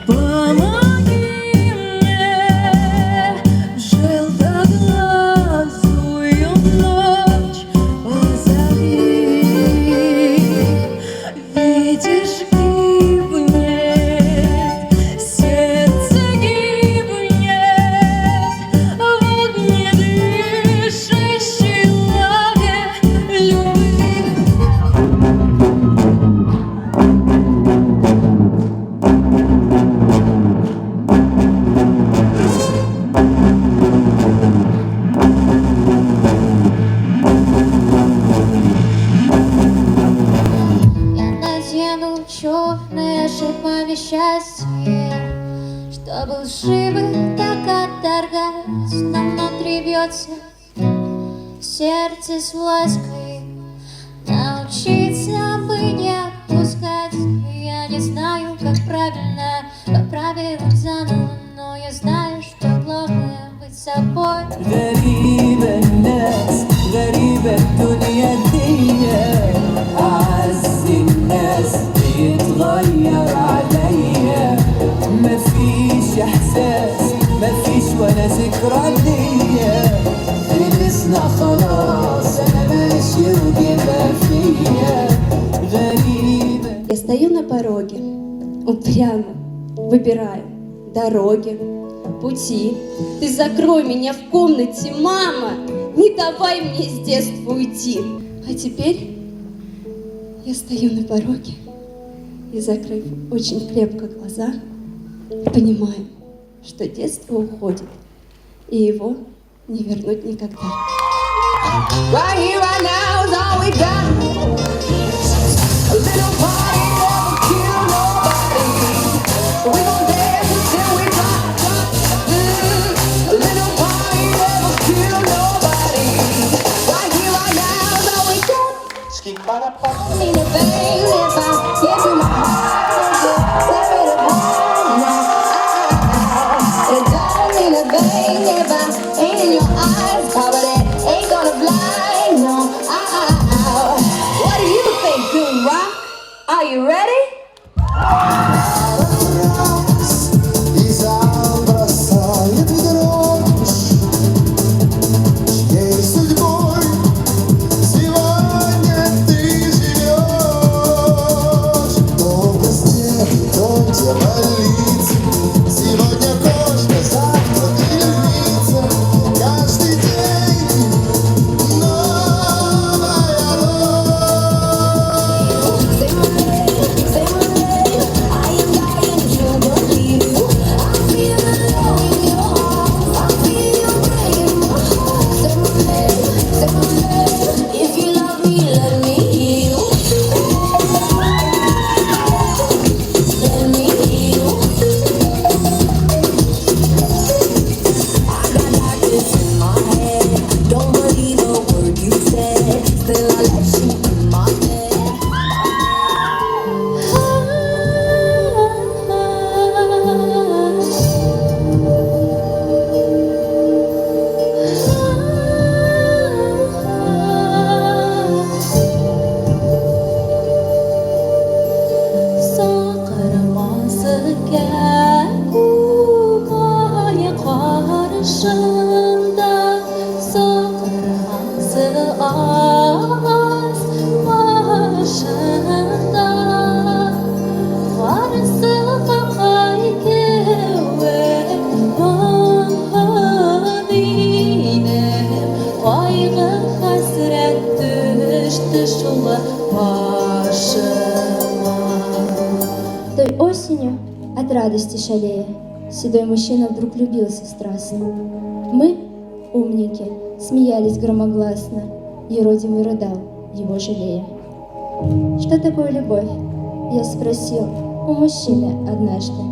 Помоги мне в желтоглазую ночь позови. Видишь, гибнет, сердце гибнет в огнедышащей лаве любви. Я надену черные шипами счастья, чтобы лживы так отторгать, но внутри бьется сердце с лаской. Научиться бы не отпускать. Я не знаю, как правильно, по правилам заново, но я знаю, что главное быть собой. غريبة الناس غريبة الدنيا دي، أعز الناس بيتغير عليا، مفيش إحساس مفيش ولا ذكرى ليا، خلصنا خلاص أنا ماشي وجبها فيا غريبة. Я стою на пороге, упрямо выбираю дороги, пути. Ты закрой меня в комнате, мама, не давай мне с детства уйти. А теперь я стою на пороге и, закрыв очень крепко глаза, понимаю, что детство уходит, и его не вернуть никогда. Right here, right now is all we got. A little party never kill nobody. We gon' dance until we drop, drop. A little party never kill nobody. Right here, right now is all we got. Need a vein if I give you my heart, tear it apart now. It don't need a vein if I ain't in your eyes, but it ain't gonna blind, no. What do you think, good rock? Are you ready? И зал бросает в дрожь, чьей судьбой сегодня ты живешь. То в госте, то где молиться, сегодня кошка, завтра ты львица, каждый день новая ложь. Say my name, I am dying to believe you. I feel alone in your arms, I feel you breaking my heart. Say my name, if you love me, let me hear you. Let me hear you. I got like this in my head, don't believe a word you said, still I let you in my bed. Той осенью, от радости шалея, седой мужчина вдруг влюбился страстно. Мы, умники, смеялись громогласно, юродивый рыдал, его жалея. Что такое любовь? Я спросил у мужчины однажды.